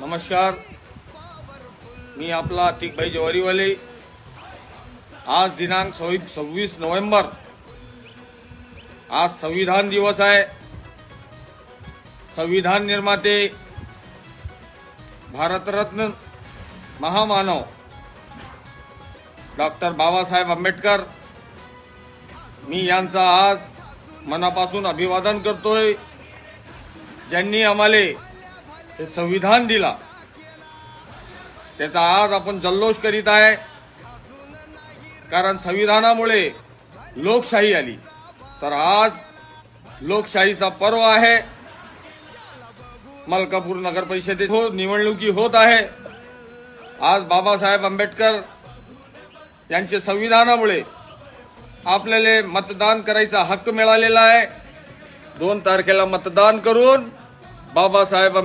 नमस्कार, मी आपला अतिकभाई जवारीवाले। आज दिनांक 26 नोव्हेंबर, आज संविधान दिवस आहे। संविधान निर्माते भारतरत्न महामानव डॉक्टर बाबासाहेब आंबेडकर, मी यांचा आज मनापासून अभिवादन करतोय। ज्यांनी आम्हाला हे संविधान दिला, त्याचा आज आपण जल्लोष करीत आहे। कारण संविधानामुळे लोकशाही आली, तर आज लोकशाहीचा पर्व आहे। मलकापूर नगर परिषदेत निवडणुकी होत आहे। आज बाबासाहेब आंबेडकर यांच्या संविधानामुळे आपल्याला मतदान करायचा हक्क मिळालेला आहे। 2 तारखेला मतदान करून बाबासाहेब